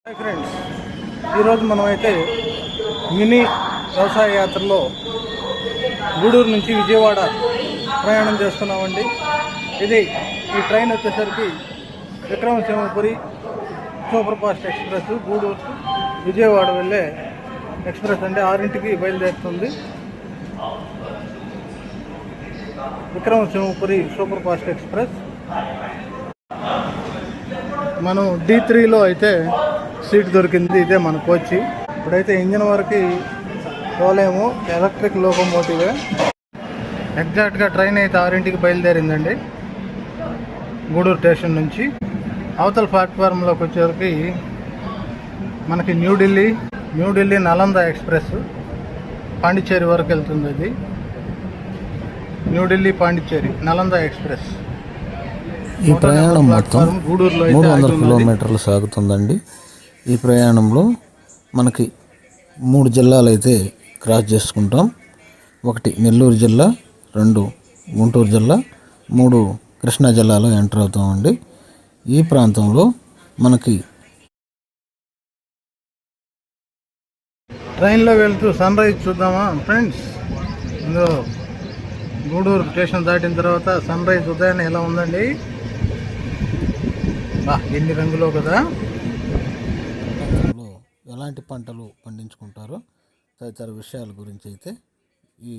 Hi friends, ఈరోజు మనమైతే mini వ్యవసాయ యాత్రలో గూడూరు నుంచి విజయవాడ ప్రయాణం చేస్తున్నామండి. ఈ ట్రైన్ వచ్చేసరికి Vikramasimhapuri super fast express Gudur Vijayawada వెళ్ళే ఎక్స్ప్రెస్ అండి. 6ంటికి బయలుదేరుతుంది. Vikramasimhapuri super fast express. మనం D3లో అయితే సీట్ దొరికింది. ఇదే మన కోచ్. ఇప్పుడైతే ఇంజన్ వరకు పోలేము, ఎలక్ట్రిక్ లోకోమోటివే. ఎగ్జాక్ట్గా ట్రైన్ అయితే 6ంటికి బయలుదేరిందండి గూడూరు స్టేషన్ నుంచి. అవతల ప్లాట్ఫారంలోకి వచ్చేసరికి మనకి న్యూఢిల్లీ నలంద ఎక్స్ప్రెస్ పాండిచ్చేరి వరకు వెళ్తుంది. అది న్యూఢిల్లీ పాండిచ్చేరి నలంద ఎక్స్ప్రెస్. ఈ ప్రయాణం మొత్తం 300 కిలోమీటర్లు సాగుతుందండి. ఈ ప్రయాణంలో మనకి 3 జిల్లాలు అయితే క్రాస్ చేసుకుంటాం. 1 నెల్లూరు జిల్లా, 2 గుంటూరు జిల్లా, 3 కృష్ణా జిల్లాలో ఎంటర్ అవుతామండి. ఈ ప్రాంతంలో మనకి ట్రైన్లో వెళ్తూ సన్ రైజ్ చూద్దామా ఫ్రెండ్స్? ఇందులో గూడూరు స్టేషన్ దాటిన తర్వాత సన్ రైజ్ ఉదయాన్నే ఎలా ఉందండి? ఎన్ని రంగులో కదా. ఎలాంటి పంటలు పండించుకుంటారో తదితర విషయాల గురించి అయితే ఈ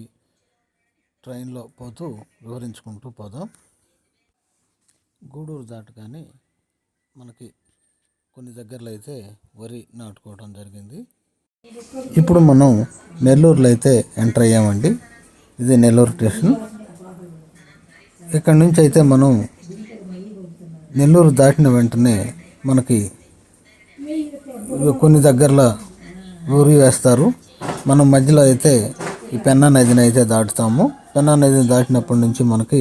ట్రైన్లో పోతూ వివరించుకుంటూ పోదాం. గూడూరు దాటగానే మనకి కొన్ని దగ్గరలో అయితే వరి నాటుకోవడం జరిగింది. ఇప్పుడు మనం నెల్లూరులో అయితే ఎంటర్ అయ్యామండి. ఇది నెల్లూరు స్టేషన్. ఇక్కడ నుంచి అయితే మనం నెల్లూరు దాటిన వెంటనే మనకి కొన్ని దగ్గరలో ఊరి వేస్తారు. మనం మధ్యలో అయితే ఈ పెన్నా నదిని అయితే దాటుతాము. పెన్నా నదిని దాటినప్పటి నుంచి మనకి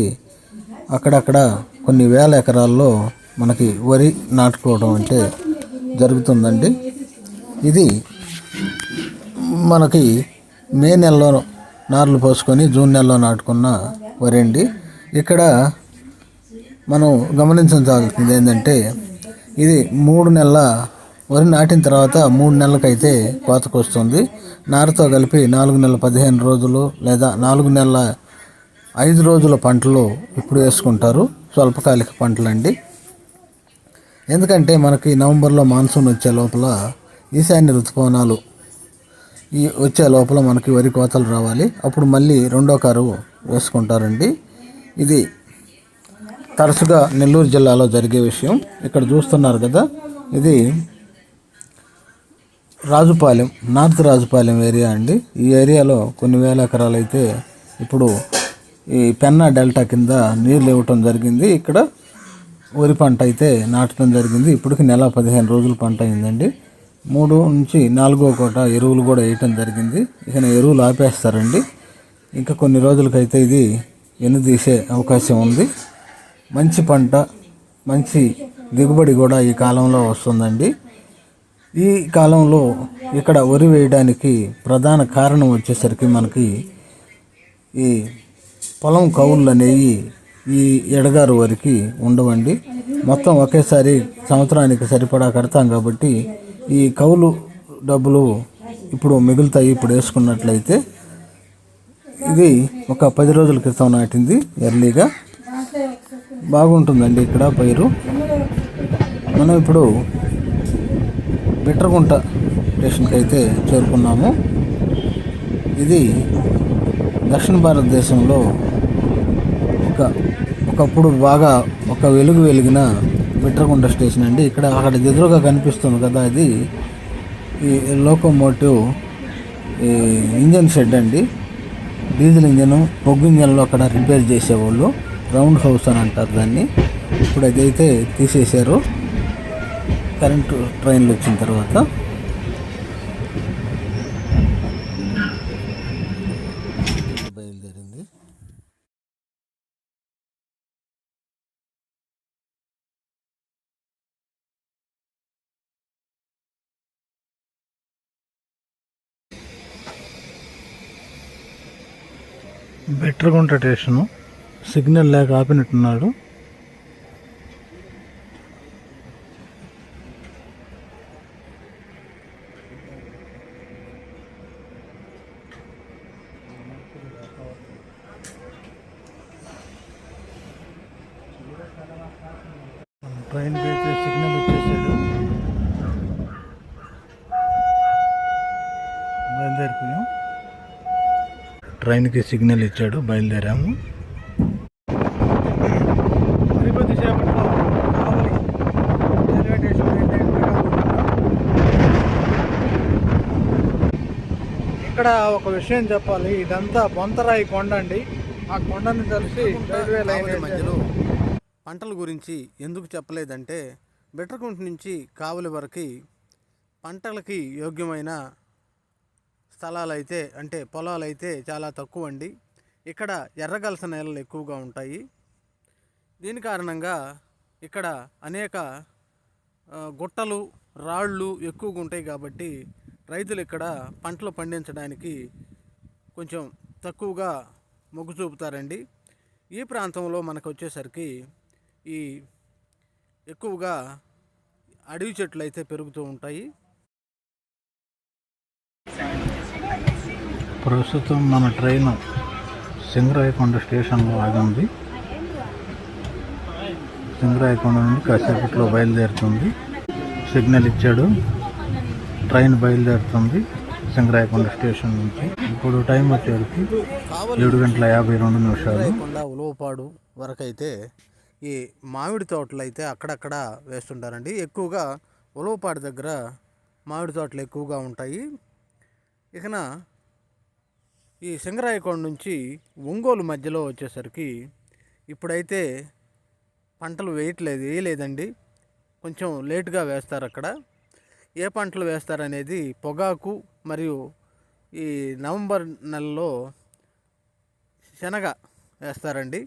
అక్కడక్కడ కొన్ని వేల ఎకరాల్లో మనకి వరి నాటుకోవడం అంటే జరుగుతుందండి. ఇది మనకి మే నెలలో నార్లు పోసుకొని జూన్ నెలలో నాటుకున్న వరి అండి. ఇక్కడ మనం గమనించాల్సింది ఏంటంటే, ఇది 3 నెలల వరి నాటిన తర్వాత 3 నెలలకైతే కోతకు వస్తుంది. నారుతో కలిపి 4 నెలల 15 రోజులు లేదా 4 నెలల 5 రోజుల పంటలు ఇప్పుడు వేసుకుంటారు. స్వల్పకాలిక పంటలండి. ఎందుకంటే మనకి నవంబర్లో మాన్సూన్ వచ్చే లోపల ఈశాన్య ఋతుపవనాలు వచ్చే లోపల మనకి వరి కోతలు రావాలి. అప్పుడు మళ్ళీ రెండో కారు వేసుకుంటారండి. ఇది తరచుగా నెల్లూరు జిల్లాలో జరిగే విషయం. ఇక్కడ చూస్తున్నారు కదా, ఇది రాజుపాలెం, నార్త్ రాజుపాలెం ఏరియా అండి. ఈ ఏరియాలో కొన్ని వేల ఎకరాలు అయితే ఇప్పుడు ఈ పెన్నా డెల్టా కింద నీళ్ళు ఇవ్వటం జరిగింది. ఇక్కడ వరి పంట అయితే నాటడం జరిగింది. ఇప్పటికి నెల 15 రోజులు పంట అయిందండి. 3 నుంచి 4వ కోట ఎరువులు కూడా వేయటం జరిగింది. ఇక ఎరువులు ఆపేస్తారండి. ఇంకా కొన్ని రోజులకైతే ఇది వెనుదీసే అవకాశం ఉంది. మంచి పంట, మంచి దిగుబడి కూడా ఈ కాలంలో వస్తుందండి. ఈ కాలంలో ఇక్కడ వరి వేయడానికి ప్రధాన కారణం వచ్చేసరికి మనకి ఈ పొలం కౌళ్ళు అనేవి ఈ ఎడగారు వరికి ఉండవండి. మొత్తం ఒకేసారి సంవత్సరానికి సరిపడా కడతాం కాబట్టి ఈ కౌలు డబ్బులు ఇప్పుడు మిగులుతాయి. ఇప్పుడు వేసుకున్నట్లయితే ఇది ఒక 10 రోజుల క్రితం నాటింది. ఎర్లీగా బాగుంటుందండి ఇక్కడ పైరు. మనం ఇప్పుడు బిట్రగుంట స్టేషన్కి అయితే చేరుకున్నాము. ఇది దక్షిణ భారతదేశంలో ఒకప్పుడు బాగా ఒక వెలిగిన బిట్రగుంట స్టేషన్ అండి. అక్కడ ఎదురుగా కనిపిస్తుంది కదా, అది ఈ లోకోమోటివ్ ఇంజన్ షెడ్ అండి. డీజిల్ ఇంజను, బొగ్గు ఇంజన్లు అక్కడ రిపేర్ చేసేవాళ్ళు. రౌండ్ హౌస్ అని అంటారు దాన్ని. ఇప్పుడు అదైతే తీసేశారు కరెంటు ట్రైన్లు వచ్చిన తర్వాత. బయలుదేరింది. బిట్రగుంట స్టేషను సిగ్నల్ లేక ఆపినట్టున్నాడు. ట్రైన్కి అయితే సిగ్నల్ ఇచ్చేసాడు, బయలుదేరిపోయాం. ట్రైన్కి సిగ్నల్ ఇచ్చాడు, బయలుదేరాము. మరి కొద్దిసేపట్లో కావలి రైల్వే స్టేషన్ అయితే ఇక్కడ ఒక విషయం చెప్పాలి. ఇదంతా బొంతరాయి కొండ అండి. ఆ కొండని కలిసి రైల్వే లైన్ మధ్యలో పంటల గురించి ఎందుకు చెప్పలేదంటే, బిట్రకుంట నుంచి కావలి వరకు పంటలకి యోగ్యమైన స్థలాలు అయితే అంటే పొలాలు అయితే చాలా తక్కువ అండి. ఇక్కడ ఎర్రగలస నేలలు ఎక్కువగా ఉంటాయి. దీని కారణంగా ఇక్కడ అనేక గుట్టలు రాళ్ళు ఎక్కువగా ఉంటాయి కాబట్టి రైతులు ఇక్కడ పంటలు పండించడానికి కొంచెం తక్కువగా మొగ్గు చూపుతారండి. ఈ ప్రాంతంలో మనకు వచ్చేసరికి ఈ ఎక్కువగా అడవి చెట్లు అయితే పెరుగుతూ ఉంటాయి. ప్రస్తుతం మన ట్రైన్ సింగరాయకొండ స్టేషన్లో ఆగింది. సింగరాయకొండ నుండి కాసేపట్లో బయలుదేరుతుంది. సిగ్నల్ ఇచ్చాడు, ట్రైన్ బయలుదేరుతుంది సింగరాయకొండ స్టేషన్ నుంచి. ఇప్పుడు టైం వచ్చేసరికి 7:52. ఉలవపాడు వరకు అయితే ఈ మామిడి తోటలు అయితే అక్కడక్కడ వేస్తుంటారండి. ఎక్కువగా ఉలవపాడు దగ్గర మామిడి తోటలు ఎక్కువగా ఉంటాయి. ఇకన ఈ సింగరాయకొండ నుంచి ఒంగోలు మధ్యలో వచ్చేసరికి ఇప్పుడైతే పంటలు వేయలేదండి. కొంచెం లేటుగా వేస్తారు. అక్కడ ఏ పంటలు వేస్తారనేది పొగాకు మరియు ఈ నవంబర్ నెలలో శనగ వేస్తారండి.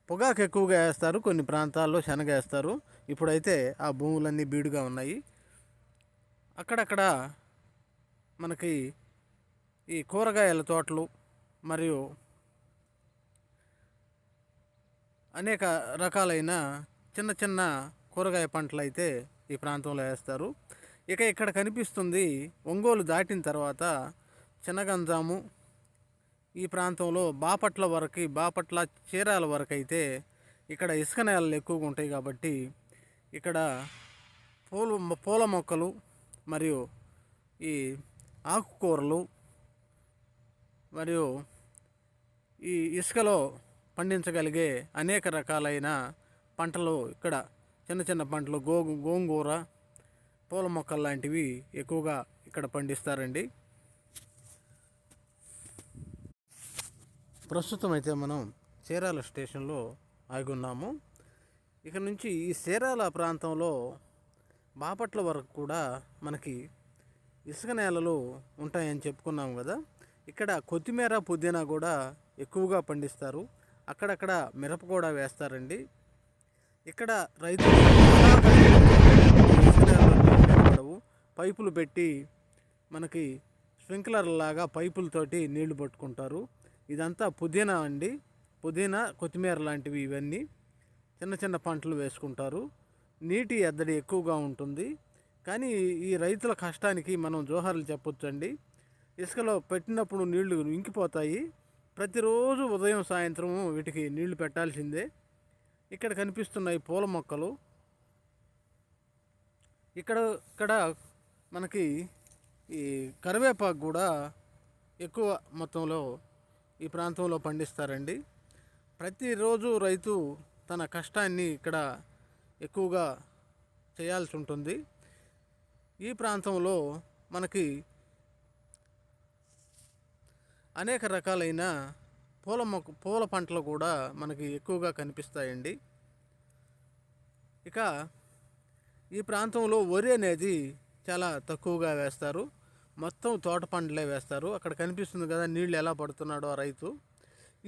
పొగాకు ఎక్కువగా వేస్తారు, కొన్ని ప్రాంతాల్లో శనగ వేస్తారు. ఇప్పుడైతే ఆ భూములన్నీ బీడుగా ఉన్నాయి. అక్కడక్కడ మనకి ఈ కూరగాయల తోటలు మరియు అనేక రకాలైన చిన్న చిన్న కూరగాయ పంటలు అయితే ఈ ప్రాంతంలో వేస్తారు. ఇక ఇక్కడ కనిపిస్తుంది ఒంగోలు దాటిన తర్వాత చిన్నగంజాము ఈ ప్రాంతంలో బాపట్ల చీరాల వరకు అయితే ఇక్కడ ఇసుక నేలలు ఎక్కువగా ఉంటాయి కాబట్టి ఇక్కడ పూల మొక్కలు మరియు ఈ ఆకుకూరలు మరియు ఈ ఇసుకలో పండించగలిగే అనేక రకాలైన పంటలు ఇక్కడ చిన్న చిన్న పంటలు గోంగూర, పూల మొక్కలు లాంటివి ఎక్కువగా ఇక్కడ పండిస్తారండి. ప్రస్తుతం అయితే మనం చీరాల స్టేషన్లో ఆగి ఉన్నాము. ఇక నుంచి ఈ చీరాల ప్రాంతంలో బాపట్ల వరకు కూడా మనకి ఇసుక నేలలు ఉంటాయని చెప్పుకున్నాం కదా. ఇక్కడ కొత్తిమీర, పుదీనా కూడా ఎక్కువగా పండిస్తారు. అక్కడక్కడ మిరప కూడా వేస్తారండి. ఇక్కడ రైతులు పైపులు పెట్టి మనకి స్ప్రింక్లర్ లాగా పైపులతోటి నీళ్లు పట్టుకుంటారు. ఇదంతా పుదీనా అండి. పుదీనా, కొత్తిమీర లాంటివి ఇవన్నీ చిన్న చిన్న పంటలు వేసుకుంటారు. నీటి ఎద్దడి ఎక్కువగా ఉంటుంది. కానీ ఈ రైతుల కష్టానికి మనం జోహార్లు చెప్పొచ్చండి. ఇసుకలో పెట్టినప్పుడు నీళ్లు ఇంకిపోతాయి. ప్రతిరోజు ఉదయం సాయంత్రం వీటికి నీళ్లు పెట్టాల్సిందే. ఇక్కడ కనిపిస్తున్నాయి పూల మొక్కలు. ఇక్కడ మనకి ఈ కరివేపాకు కూడా ఎక్కువ మొత్తంలో ఈ ప్రాంతంలో పండిస్తారండి. ప్రతిరోజు రైతు తన కష్టాన్ని ఇక్కడ ఎక్కువగా చేయాల్సి ఉంటుంది. ఈ ప్రాంతంలో మనకి అనేక రకాలైన పూల పంటలు కూడా మనకి ఎక్కువగా కనిపిస్తాయండి. ఇక ఈ ప్రాంతంలో వరి అనేది చాలా తక్కువగా వేస్తారు. మొత్తం తోట పంటలే వేస్తారు. అక్కడ కనిపిస్తుంది కదా నీళ్ళు ఎలా పడుతున్నాడో ఆ రైతు.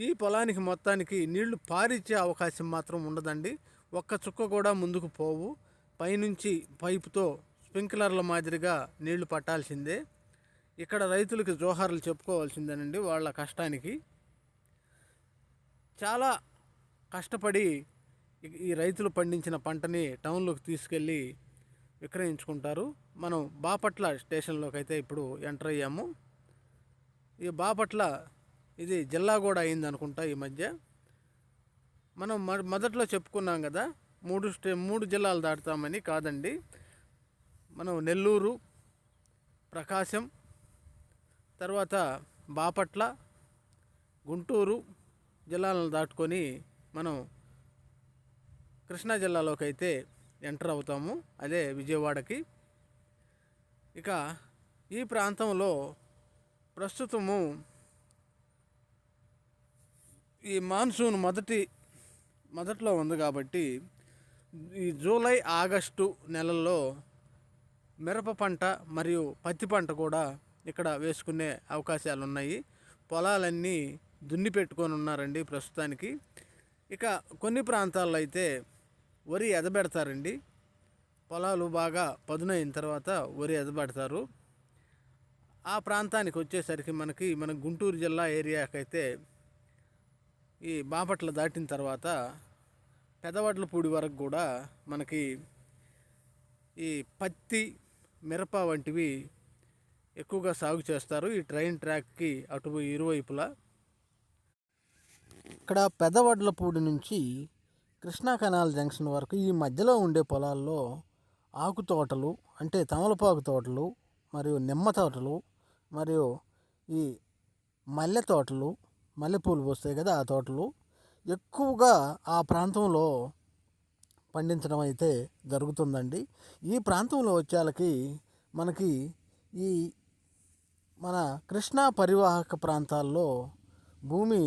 ఈ పొలానికి మొత్తానికి నీళ్లు పారిచ్చే అవకాశం మాత్రం ఉండదండి. ఒక్క చుక్క కూడా ముందుకు పోవు. పైనుంచి పైపుతో స్ప్రింక్లర్ల మాదిరిగా నీళ్లు పట్టాల్సిందే. ఇక్కడ రైతులకి జోహార్లు చెప్పుకోవాల్సిందేనండి. వాళ్ళ కష్టానికి చాలా కష్టపడి ఈ రైతులు పండించిన పంటని టౌన్లోకి తీసుకెళ్ళి విక్రయించుకుంటారు. మనం బాపట్ల స్టేషన్లోకి అయితే ఇప్పుడు ఎంటర్ అయ్యాము. ఈ బాపట్ల ఇది జిల్లా కూడా అయింది అనుకుంటా ఈ మధ్య. మనం మొదట్లో చెప్పుకున్నాం కదా, మూడు జిల్లాలు దాటుతామని. కాదండి, మనం నెల్లూరు, ప్రకాశం, తర్వాత బాపట్ల, గుంటూరు జిల్లాలను దాటుకొని మనం కృష్ణా జిల్లాలోకి అయితే ఎంటర్ అవుతాము, అదే విజయవాడకి. ఇక ఈ ప్రాంతంలో ప్రస్తుతము ఈ మాన్సూన్ మొదట్లో ఉంది కాబట్టి ఈ జూలై, ఆగస్టు నెలల్లో మిరప పంట మరియు పత్తి పంట కూడా ఇక్కడ వేసుకునే అవకాశాలు ఉన్నాయి. పొలాలన్నీ దున్ని పెట్టుకొని ఉన్నారండి ప్రస్తుతానికి. ఇక కొన్ని ప్రాంతాల్లో అయితే వరి ఎదబెడతారండి. పొలాలు బాగా పదునైన తర్వాత వరి ఎదబెడతారు. ఆ ప్రాంతానికి వచ్చేసరికి మన గుంటూరు జిల్లా ఏరియాకైతే ఈ బాపట్ల దాటిన తర్వాత పెదవడ్లపూడి వరకు కూడా మనకి ఈ పత్తి, మిరప వంటివి ఎక్కువగా సాగు చేస్తారు. ఈ ట్రైన్ ట్రాక్కి అటు ఇరువైపులా. ఇక్కడ పెదవడ్లపూడి నుంచి కృష్ణా కెనాల్ జంక్షన్ వరకు ఈ మధ్యలో ఉండే పొలాల్లో ఆకు తోటలు, అంటే తమలపాకు తోటలు మరియు నిమ్మ తోటలు మరియు ఈ మల్లె తోటలు, మల్లెపూలు పోస్తాయి కదా, ఆ తోటలు ఎక్కువగా ఆ ప్రాంతంలో పండించడం అయితే జరుగుతుందండి. ఈ ప్రాంతంలో వచ్చేళ్ళకి మనకి ఈ మన కృష్ణా పరివాహక ప్రాంతాల్లో భూమి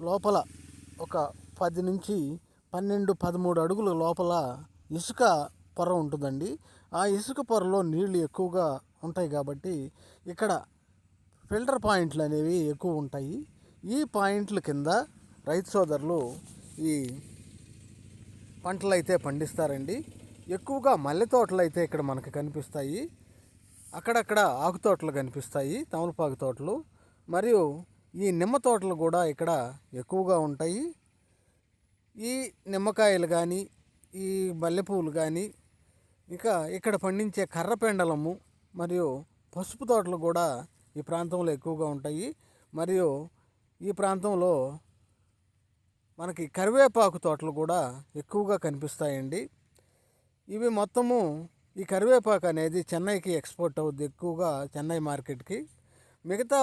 లోపల ఒక 10 నుంచి 12, 13 అడుగుల లోపల ఇసుక పొర ఉంటుందండి. ఆ ఇసుక పొరలో నీళ్లు ఎక్కువగా ఉంటాయి కాబట్టి ఇక్కడ ఫిల్టర్ పాయింట్లు అనేవి ఎక్కువ ఉంటాయి. ఈ పాయింట్ల కింద రైతు సోదరులు ఈ పంటలు అయితే పండిస్తారండి. ఎక్కువగా మల్లె తోటలు అయితే ఇక్కడ మనకు కనిపిస్తాయి. అక్కడక్కడ ఆకు తోటలు కనిపిస్తాయి, తమలపాకు తోటలు, మరియు ఈ నిమ్మ తోటలు కూడా ఇక్కడ ఎక్కువగా ఉంటాయి. ఈ నిమ్మకాయలు కానీ, ఈ మల్లెపూలు కానీ, ఇంకా ఇక్కడ పండించే కర్రపెండలము మరియు పసుపు తోటలు కూడా ఈ ప్రాంతంలో ఎక్కువగా ఉంటాయి. మరియు ఈ ప్రాంతంలో మనకి కరివేపాకు తోటలు కూడా ఎక్కువగా కనిపిస్తాయండి. ఇవి మొత్తము ఈ కరివేపాకు అనేది చెన్నైకి ఎక్స్పోర్ట్ అవుద్ది, ఎక్కువగా చెన్నై మార్కెట్కి. మిగతా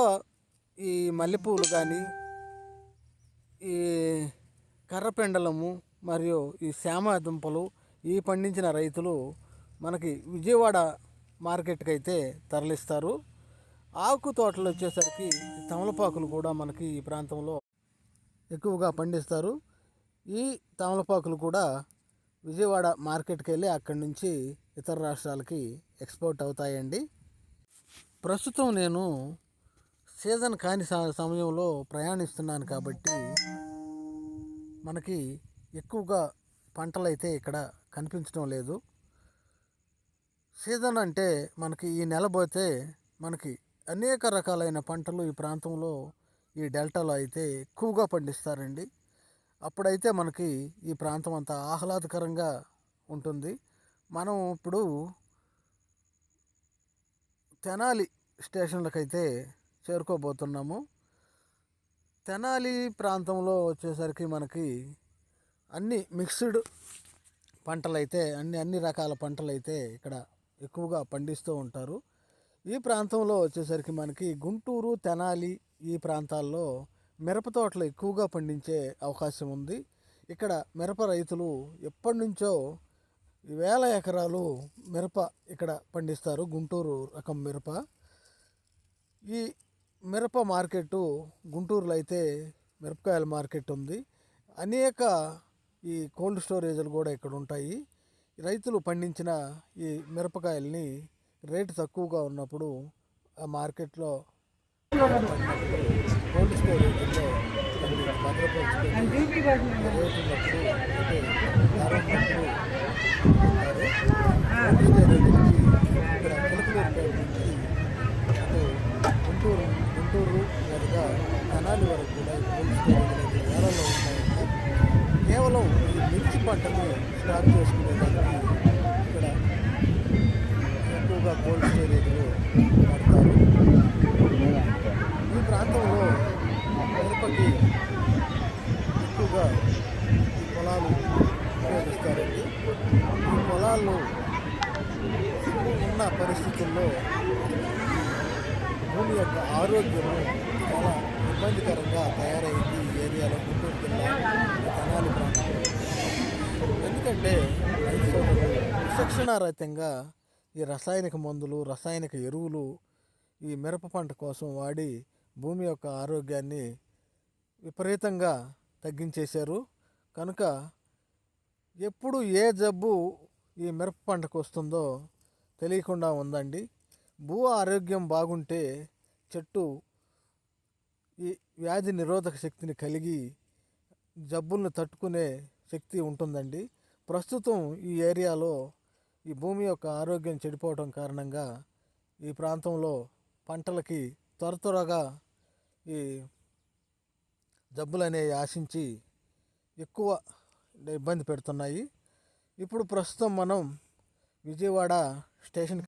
ఈ మల్లెపూలు కానీ, ఈ కర్రపెండలము మరియు ఈ శ్యామ దుంపలు ఈ పండించిన రైతులు మనకి విజయవాడ మార్కెట్కి అయితే తరలిస్తారు. ఆకు తోటలు వచ్చేసరికి తమలపాకులు కూడా మనకి ఈ ప్రాంతంలో ఎక్కువగా పండిస్తారు. ఈ తమలపాకులు కూడా విజయవాడ మార్కెట్కి వెళ్ళి అక్కడి నుంచి ఇతర రాష్ట్రాలకి ఎక్స్పోర్ట్ అవుతాయండి. ప్రస్తుతం నేను సీజన్ కాని సమయంలో ప్రయాణిస్తున్నాను కాబట్టి మనకి ఎక్కువగా పంటలు అయితే ఇక్కడ కనిపించడం లేదు. సీజన్ అంటే మనకి ఈ నెల పోతే మనకి అనేక రకాలైన పంటలు ఈ ప్రాంతంలో ఈ డెల్టాలో అయితే ఎక్కువగా పండిస్తారండి. అప్పుడైతే మనకి ఈ ప్రాంతం అంతా ఆహ్లాదకరంగా ఉంటుంది. మనం ఇప్పుడు తెనాలి స్టేషన్లకైతే చేరుకోబోతున్నాము. తెనాలి ప్రాంతంలో వచ్చేసరికి మనకి అన్ని మిక్స్డ్ పంటలైతే అన్ని రకాల పంటలైతే ఇక్కడ ఎక్కువగా పండిస్తూ ఉంటారు. ఈ ప్రాంతంలో వచ్చేసరికి మనకి గుంటూరు, తెనాలి ఈ ప్రాంతాల్లో మిరప తోటలు ఎక్కువగా పండించే అవకాశం ఉంది. ఇక్కడ మిరప రైతులు ఎప్పటి నుంచో వేల ఎకరాలు మిరప ఇక్కడ పండిస్తారు, గుంటూరు రకం మిరప. ఈ మిరప మార్కెట్టు గుంటూరులో అయితే మిరపకాయల మార్కెట్ ఉంది. అనేక ఈ కోల్డ్ స్టోరేజ్లు కూడా ఇక్కడ ఉంటాయి. రైతులు పండించిన ఈ మిరపకాయల్ని రేటు తక్కువగా ఉన్నప్పుడు ఆ మార్కెట్లో కోల్డ్ స్టోరేజ్లో భద్రపరుచుకొని రేటు ఉన్నప్పుడు అంటే ధర ఉన్నప్పుడు కోల్డ్ స్టోరేజ్కి ఇక్కడ పిలుపులూరుపేట నుంచి అటు గుంటూరు మీదుగా తెనాలి వరకు కూడా కోల్డ్ స్టోరేజ్లు అయితే వేలలో ఉంటాయండి. కేవలం ఈ మిర్చి పంటను స్టార్ట్ చేసుకునేదానికి ఇక్కడ ఎక్కువగా కోల్డ్ స్టోరేజ్లు వాడతారు. ఈ ప్రాంతంలో మిరపకి ఎక్కువగా పొలాలు ఉపయోగిస్తారండి. ఈ పొలాలు ఉన్న పరిస్థితుల్లో భూమి యొక్క ఆరోగ్యము చాలా ఇబ్బందికరంగా తయారైంది ఈ ఏరియాలో, గుంటూరు జిల్లా ఈ తెనాలి ప్రాంతంలో. ఎందుకంటే రైతు సోదరులు విచక్షణారహితంగా ఈ రసాయనిక మందులు, రసాయనిక ఎరువులు ఈ మిరప పంట కోసం వాడి భూమి యొక్క ఆరోగ్యాన్ని విపరీతంగా తగ్గించేశారు. కనుక ఎప్పుడు ఏ జబ్బు ఈ మిరప పంటకు వస్తుందో తెలియకుండా ఉందండి. భూ ఆరోగ్యం బాగుంటే చెట్టు ఈ వ్యాధి నిరోధక శక్తిని కలిగి జబ్బులను తట్టుకునే శక్తి ఉంటుందండి. ప్రస్తుతం ఈ ఏరియాలో ఈ భూమి యొక్క ఆరోగ్యం చెడిపోవడం కారణంగా ఈ ప్రాంతంలో పంటలకి త్వరగా ఈ జబ్బులు అనేవి ఆశించి ఎక్కువ ఇబ్బంది పెడుతున్నాయి. ఇప్పుడు ప్రస్తుతం మనం విజయవాడ స్టేషన్